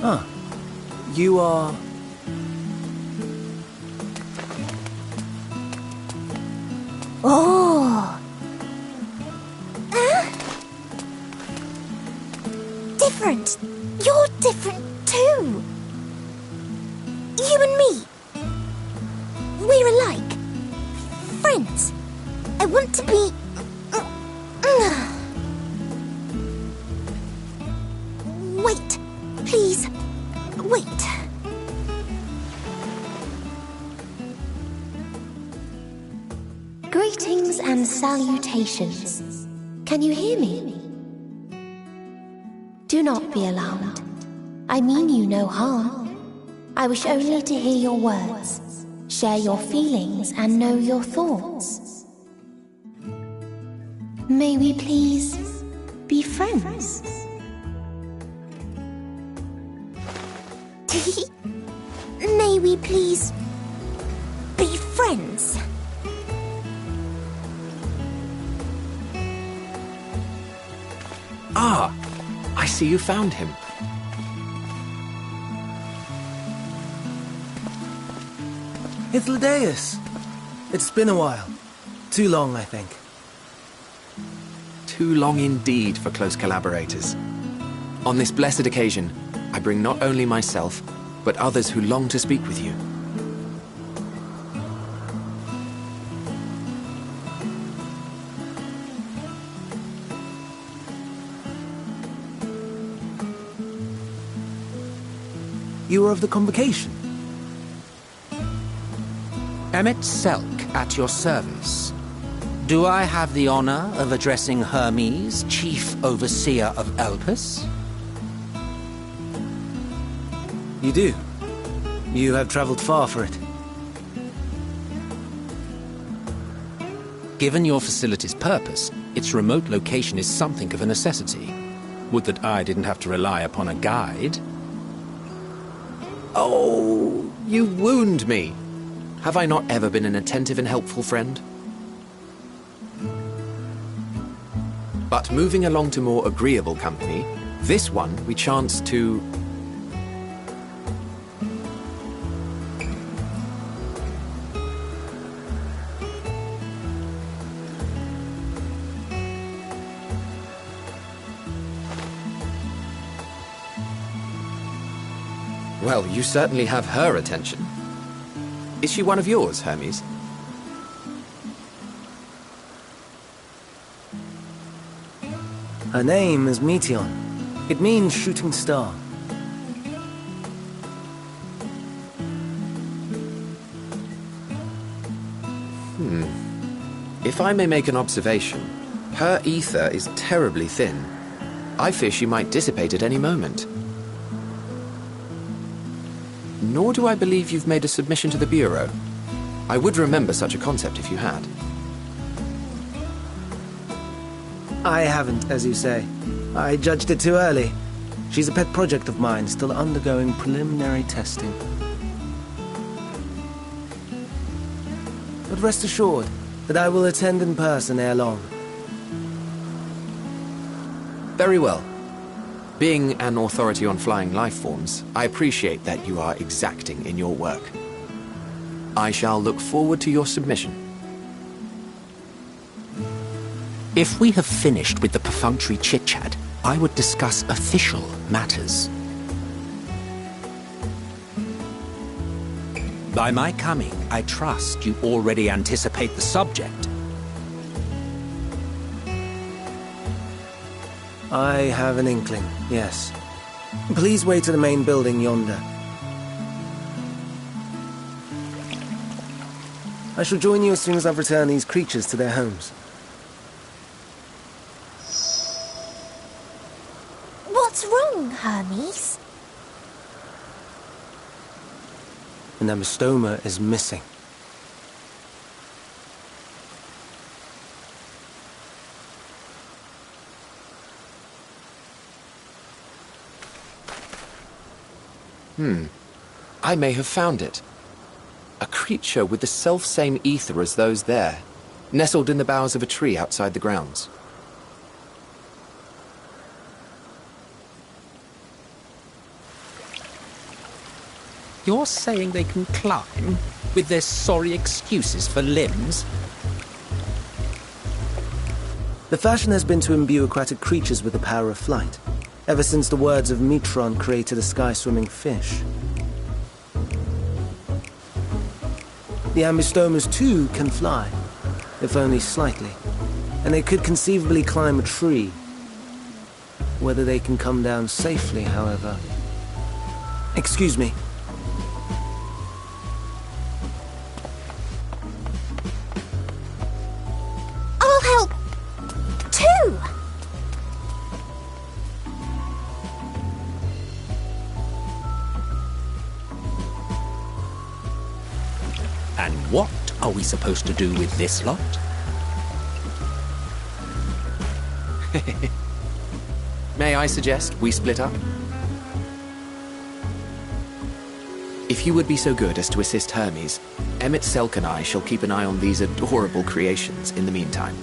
Ah, you are... Oh! Different! You're different too! You and me. We're alike. Friends. I want to be... Wait. Please. Wait. Greetings and salutations. Can you hear me? Do not be alarmed. I mean you no harm. I wish only to hear your words, share your feelings, and know your thoughts. May we please be friends? May we please be friends? Ah, I see you found him. It's Ladeus. It's been a while. Too long, I think. Too long indeed for close collaborators. On this blessed occasion, I bring not only myself, but others who long to speak with you. You are of the convocation. Emmet Selk at your service. Do I have the honor of addressing Hermes, Chief Overseer of Elpis? You do. You have traveled far for it. Given your facility's purpose, its remote location is something of a necessity. Would that I didn't have to rely upon a guide. Oh, you wound me. Have I not ever been an attentive and helpful friend? But moving along to more agreeable company, this one we chanced to... Well, you certainly have her attention. Is she one of yours, Hermes? Her name is Meteon. It means shooting star. If I may make an observation, her ether is terribly thin. I fear she might dissipate at any moment. Nor do I believe you've made a submission to the Bureau. I would remember such a concept if you had. I haven't, as you say. I judged it too early. She's a pet project of mine, still undergoing preliminary testing. But rest assured that I will attend in person ere long. Very well. Being an authority on flying life forms, I appreciate that you are exacting in your work. I shall look forward to your submission. If we have finished with the perfunctory chit-chat, I would discuss official matters. By my coming, I trust you already anticipate the subject. I have an inkling, yes. Please wait to the main building yonder. I shall join you as soon as I've returned these creatures to their homes. What's wrong, Hermes? An amostoma is missing. I may have found it. A creature with the self-same ether as those there, nestled in the boughs of a tree outside the grounds. You're saying they can climb with their sorry excuses for limbs? The fashion has been to imbue aquatic creatures with the power of flight, ever since the words of Metron created a sky-swimming fish. The Ambistomas too can fly, if only slightly, and they could conceivably climb a tree. Whether they can come down safely, however... Excuse me. I'll help, too! And what are we supposed to do with this lot? May I suggest we split up? If you would be so good as to assist Hermes, Emmett Selk and I shall keep an eye on these adorable creations in the meantime.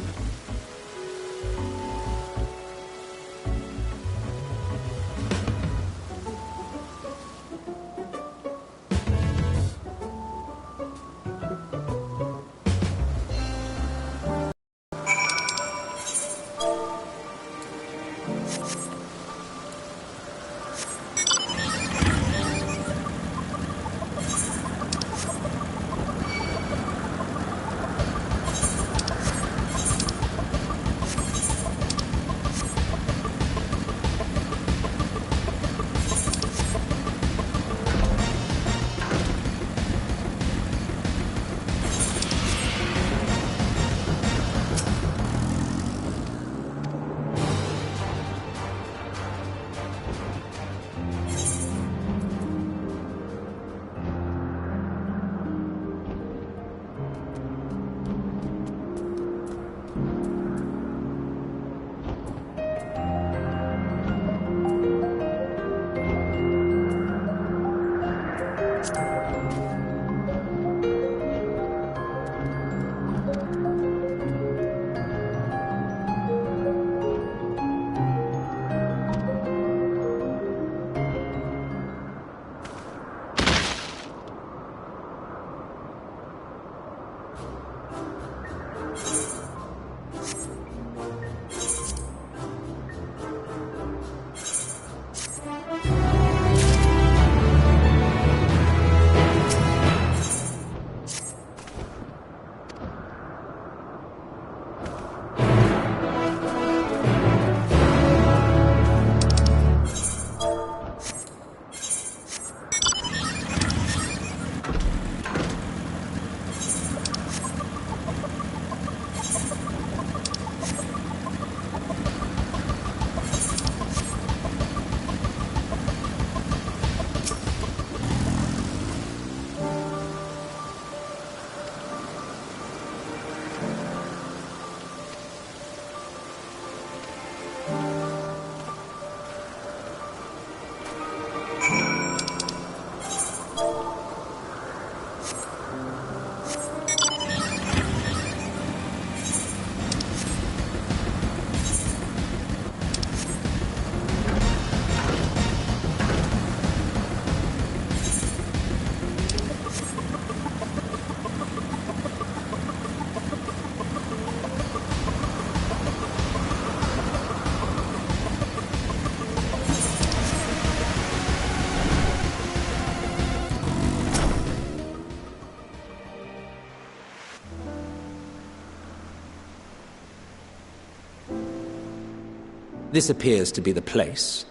This appears to be the place.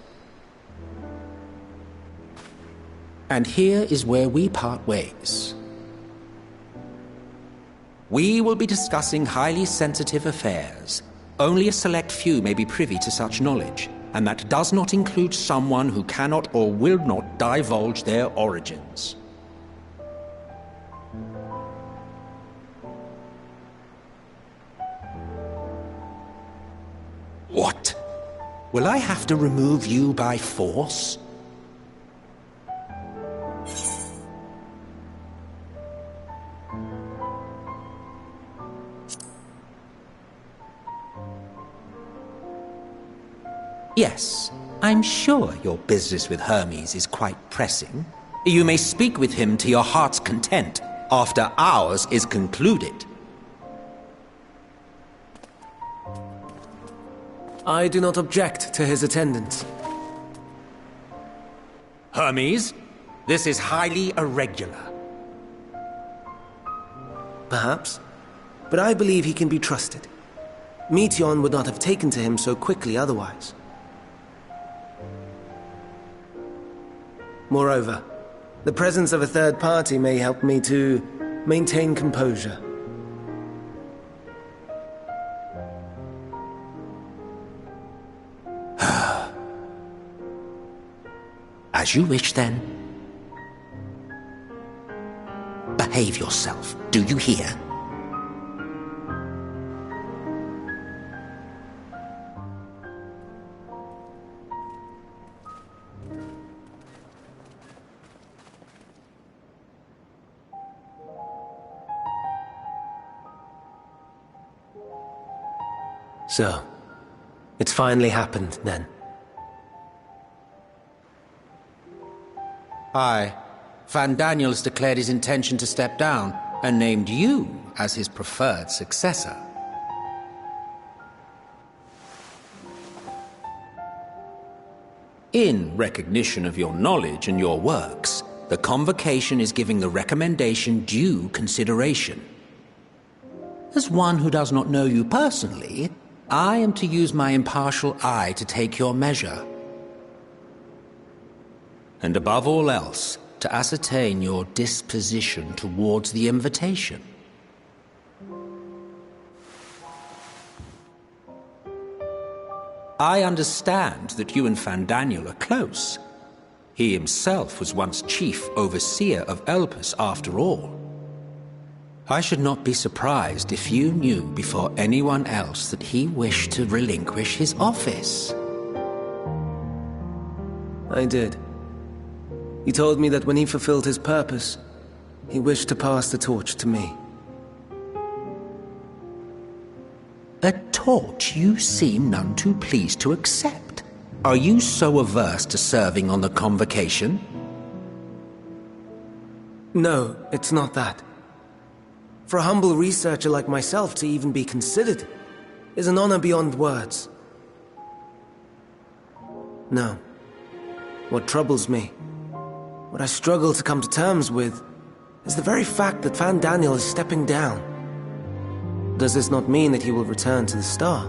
And here is where we part ways. We will be discussing highly sensitive affairs. Only a select few may be privy to such knowledge, and that does not include someone who cannot or will not divulge their origins. What? Will I have to remove you by force? Yes, I'm sure your business with Hermes is quite pressing. You may speak with him to your heart's content after ours is concluded. I do not object to his attendance. Hermes, this is highly irregular. Perhaps, but I believe he can be trusted. Meteion would not have taken to him so quickly otherwise. Moreover, the presence of a third party may help me to maintain composure. As you wish, then. Behave yourself, do you hear? So, it's finally happened, then. Aye. Van Daniels declared his intention to step down and named you as his preferred successor. In recognition of your knowledge and your works, the Convocation is giving the recommendation due consideration. As one who does not know you personally, I am to use my impartial eye to take your measure. And above all else, to ascertain your disposition towards the invitation. I understand that you and Van Daniel are close. He himself was once chief overseer of Elpis after all. I should not be surprised if you knew before anyone else that he wished to relinquish his office. I did. He told me that when he fulfilled his purpose, he wished to pass the torch to me. A torch you seem none too pleased to accept. Are you so averse to serving on the Convocation? No, it's not that. For a humble researcher like myself to even be considered is an honor beyond words. No. What troubles me, what I struggle to come to terms with, is the very fact that Van Daniel is stepping down. Does this not mean that he will return to the Star?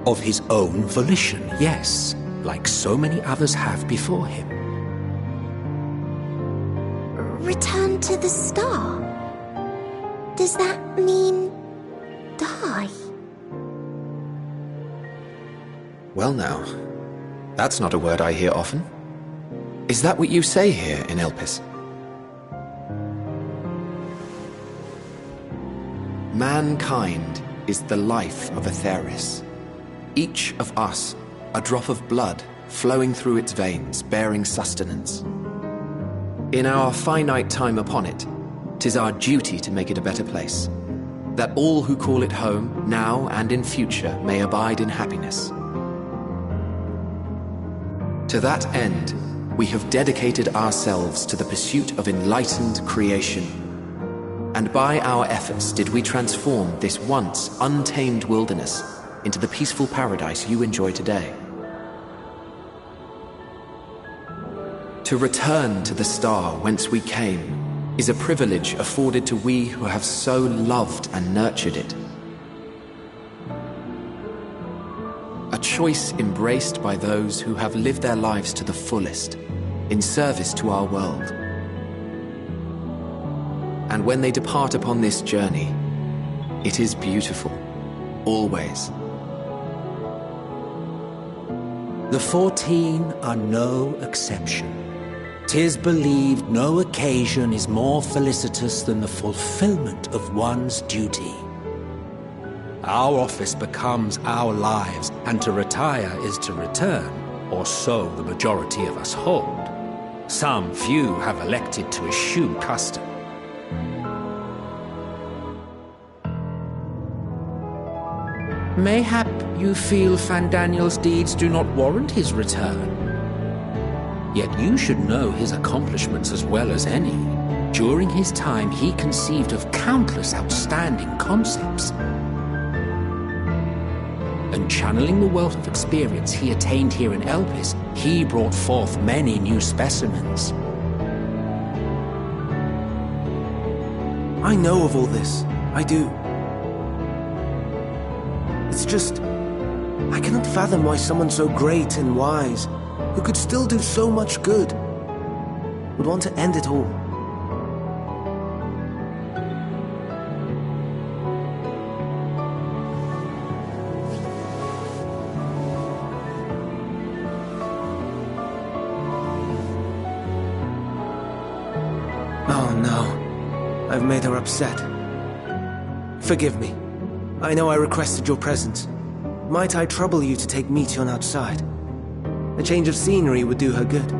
Of his own volition, yes, like so many others have before him. Return to the Star? Does that mean die? Well now, that's not a word I hear often. Is that what you say here in Elpis? Mankind is the life of Atheris. Each of us, a drop of blood flowing through its veins, bearing sustenance. In our finite time upon it, 'tis our duty to make it a better place, that all who call it home, now and in future, may abide in happiness. To that end, we have dedicated ourselves to the pursuit of enlightened creation. And by our efforts did we transform this once untamed wilderness into the peaceful paradise you enjoy today. To return to the star whence we came is a privilege afforded to we who have so loved and nurtured it. A choice embraced by those who have lived their lives to the fullest, in service to our world. And when they depart upon this journey, it is beautiful, always. The 14 are no exception. 'Tis believed no occasion is more felicitous than the fulfillment of one's duty. Our office becomes our lives, and to retire is to return, or so the majority of us hold. Some few have elected to eschew custom. Mayhap you feel Fandaniel's deeds do not warrant his return. Yet you should know his accomplishments as well as any. During his time, he conceived of countless outstanding concepts. And channeling the wealth of experience he attained here in Elpis, he brought forth many new specimens. I know of all this. I do. It's just, I cannot fathom why someone so great and wise, who could still do so much good, would want to end it all. Oh no, I've made her upset. Forgive me. I know I requested your presence. Might I trouble you to take Meteion outside? A change of scenery would do her good.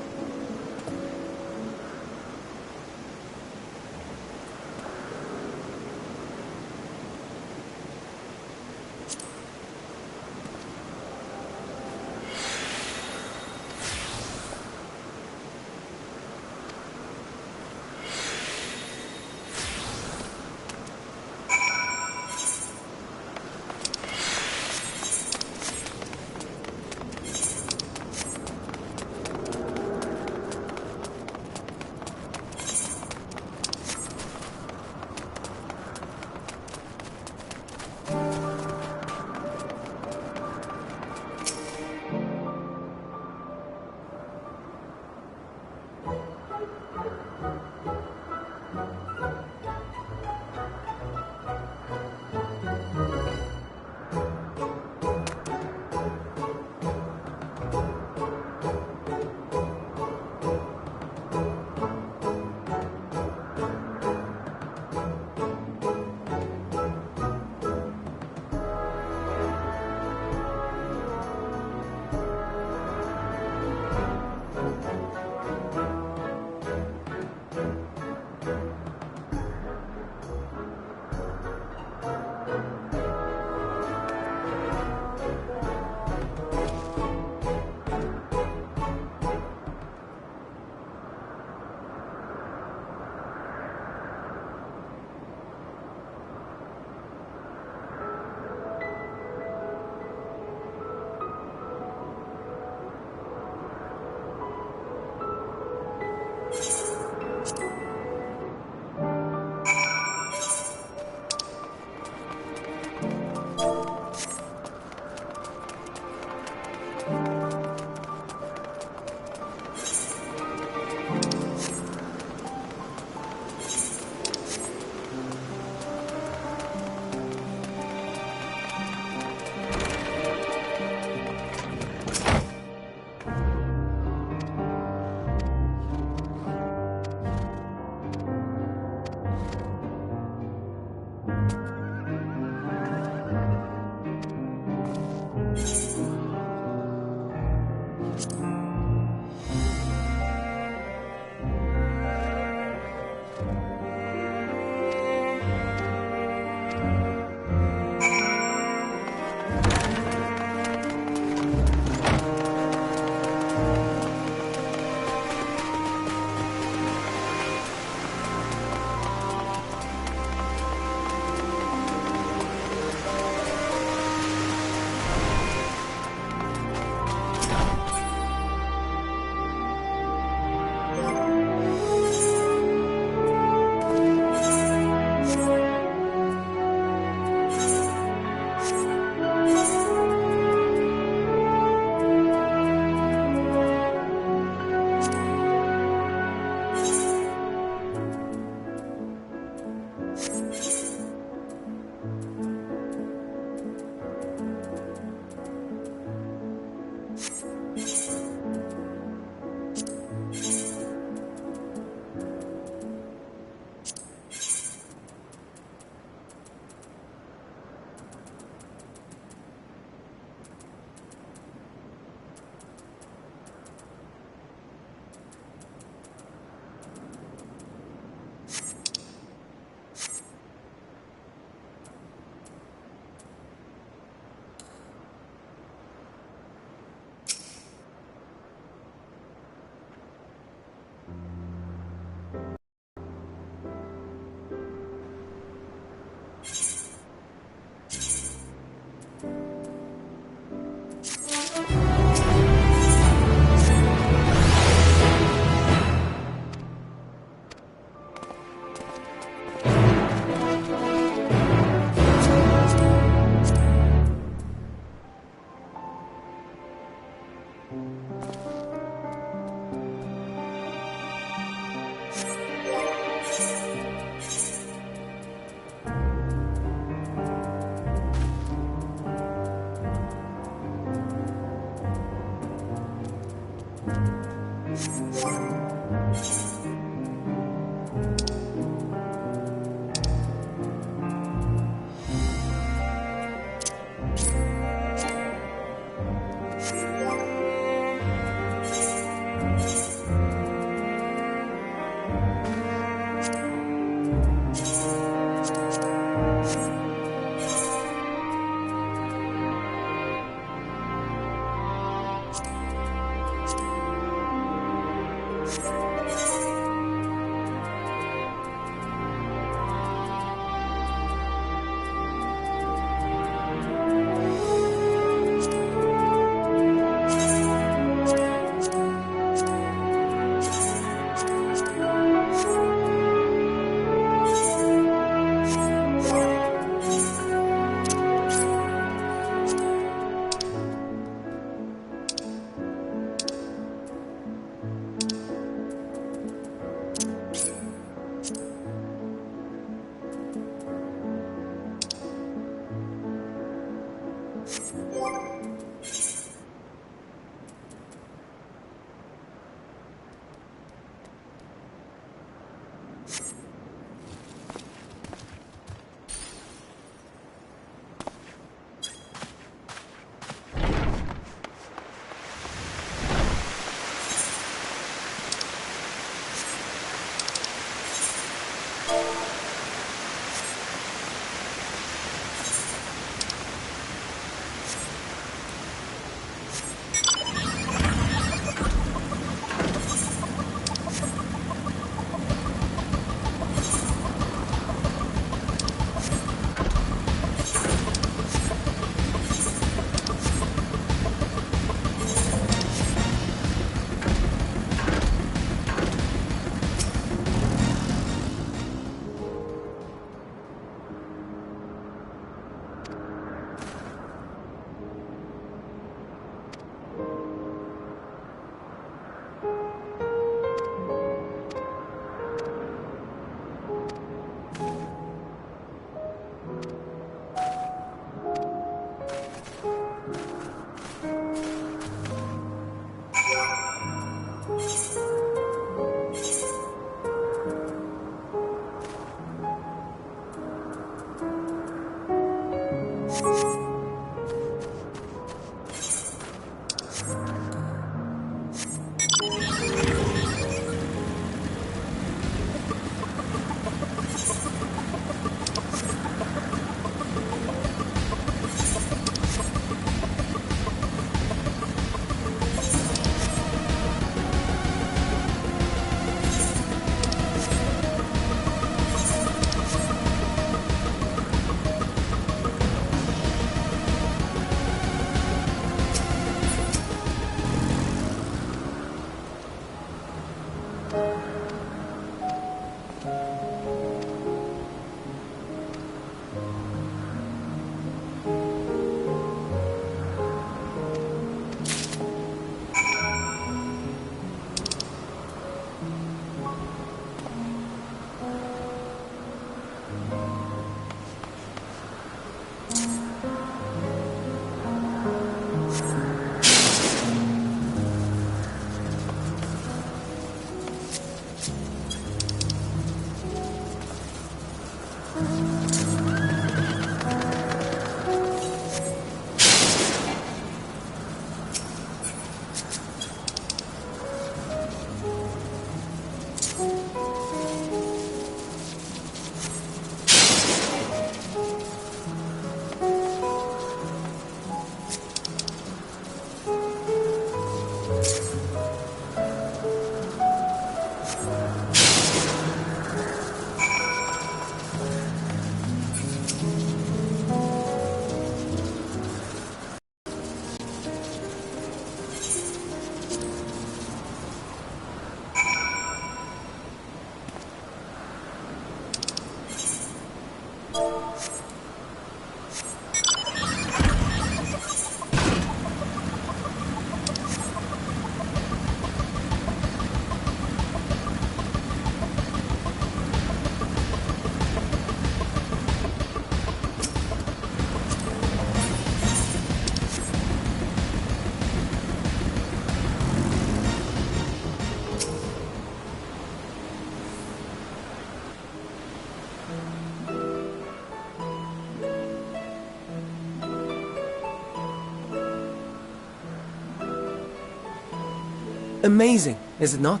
Amazing, is it not?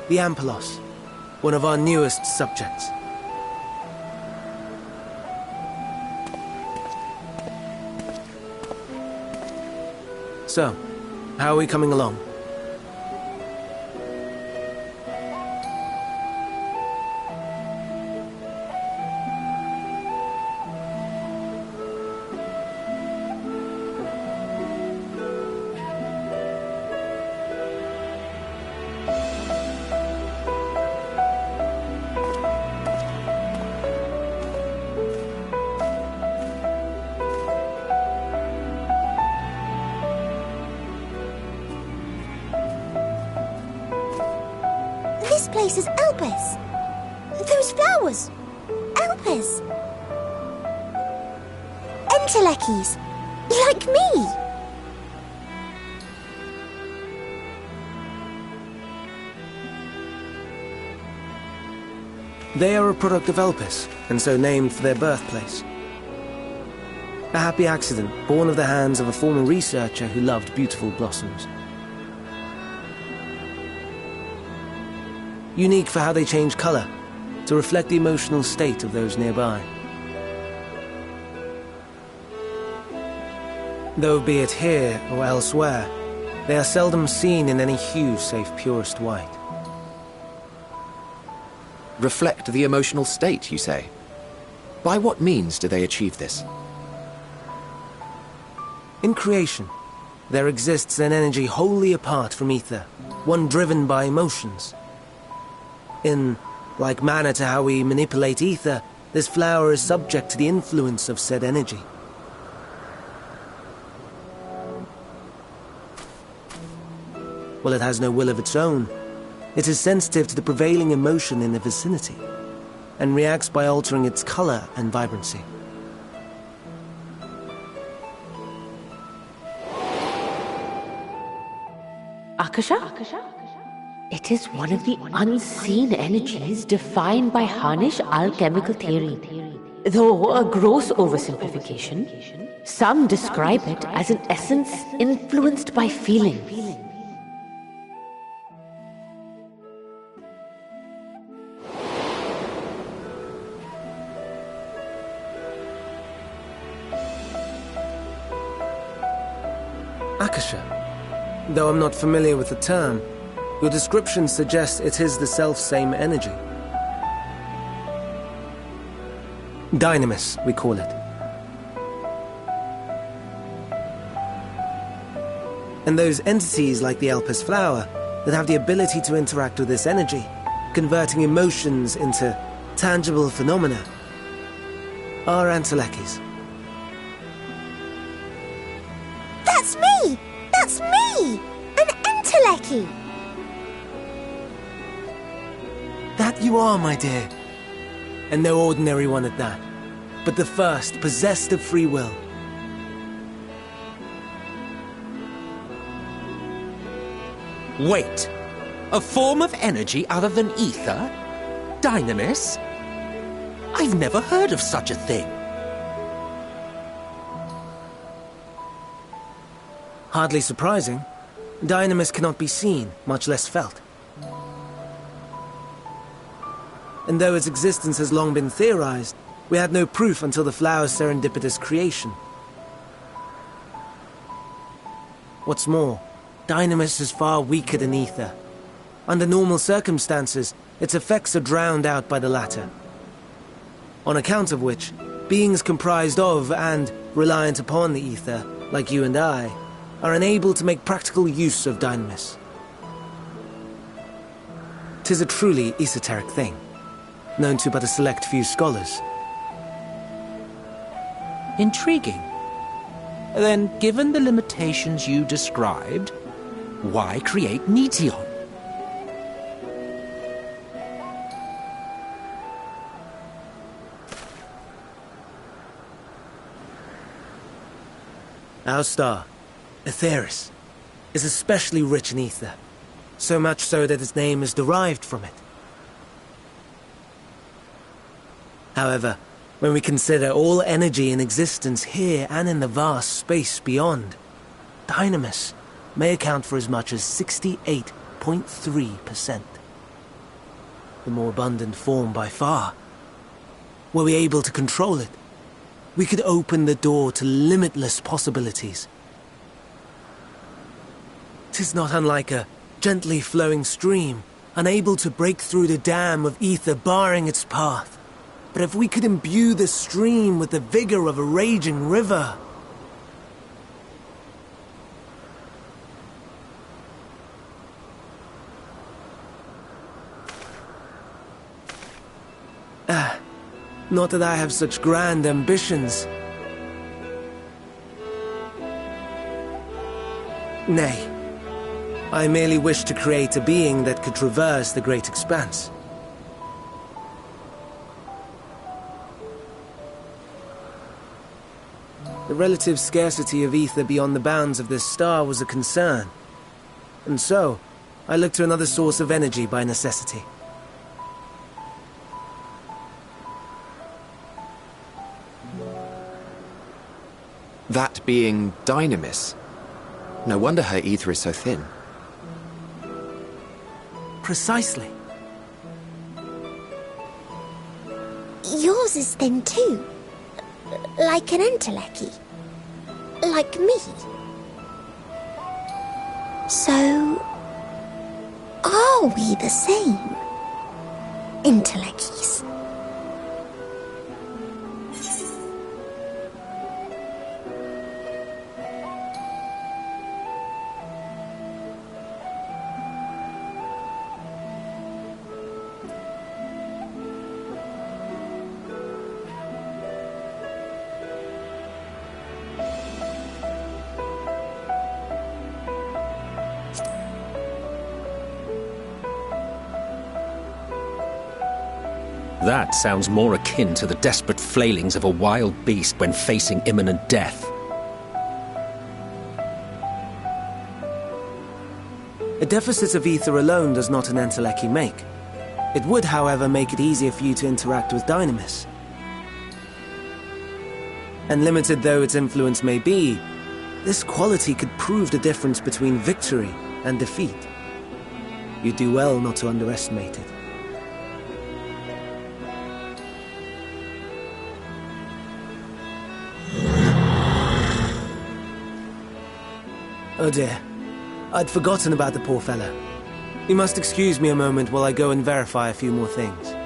The Ampelos, one of our newest subjects. So, how are we coming along? This place is Elpis. Those flowers. Elpis. Entelekis. Like me. They are a product of Elpis, and so named for their birthplace. A happy accident, born of the hands of a former researcher who loved beautiful blossoms. Unique for how they change color, to reflect the emotional state of those nearby. Though be it here or elsewhere, they are seldom seen in any hue save purest white. Reflect the emotional state, you say? By what means do they achieve this? In creation, there exists an energy wholly apart from ether, one driven by emotions. In like manner to how we manipulate ether, this flower is subject to the influence of said energy. While it has no will of its own, it is sensitive to the prevailing emotion in the vicinity, and reacts by altering its color and vibrancy. Akasha? It is one of the unseen energies defined by Harnish alchemical theory. Though a gross oversimplification, some describe it as an essence influenced by feeling. Akasha. Though I'm not familiar with the term, your description suggests it is the self-same energy. Dynamis, we call it. And those entities like the Elpis flower that have the ability to interact with this energy, converting emotions into tangible phenomena, are Entelekis. That's me! That's me! An Enteleki! That you are, my dear. And no ordinary one at that, but the first possessed of free will. Wait! A form of energy other than ether? Dynamis? I've never heard of such a thing. Hardly surprising. Dynamis cannot be seen, much less felt. And though its existence has long been theorized, we had no proof until the flower's serendipitous creation. What's more, Dynamis is far weaker than ether. Under normal circumstances, its effects are drowned out by the latter. On account of which, beings comprised of and reliant upon the ether, like you and I, are unable to make practical use of Dynamis. 'Tis a truly esoteric thing, known to but a select few scholars. Intriguing. Then, given the limitations you described, why create Netion? Our star, Aetheris, is especially rich in ether, so much so that its name is derived from it. However, when we consider all energy in existence here and in the vast space beyond, Dynamis may account for as much as 68 0.3%. The more abundant form by far. Were we able to control it, we could open the door to limitless possibilities. 'Tis not unlike a gently flowing stream, unable to break through the dam of ether barring its path. But if we could imbue the stream with the vigor of a raging river... Not that I have such grand ambitions. Nay, I merely wish to create a being that could traverse the great expanse. The relative scarcity of ether beyond the bounds of this star was a concern. And so, I looked to another source of energy by necessity. That being Dynamis. No wonder her ether is so thin. Precisely. Yours is thin too. Like an entelechy. Like me. So... are we the same? Entelecchies. That sounds more akin to the desperate flailings of a wild beast when facing imminent death. A deficit of ether alone does not an entelechy make. It would, however, make it easier for you to interact with Dynamis. And limited though its influence may be, this quality could prove the difference between victory and defeat. You do well not to underestimate it. Oh dear, I'd forgotten about the poor fellow. You must excuse me a moment while I go and verify a few more things.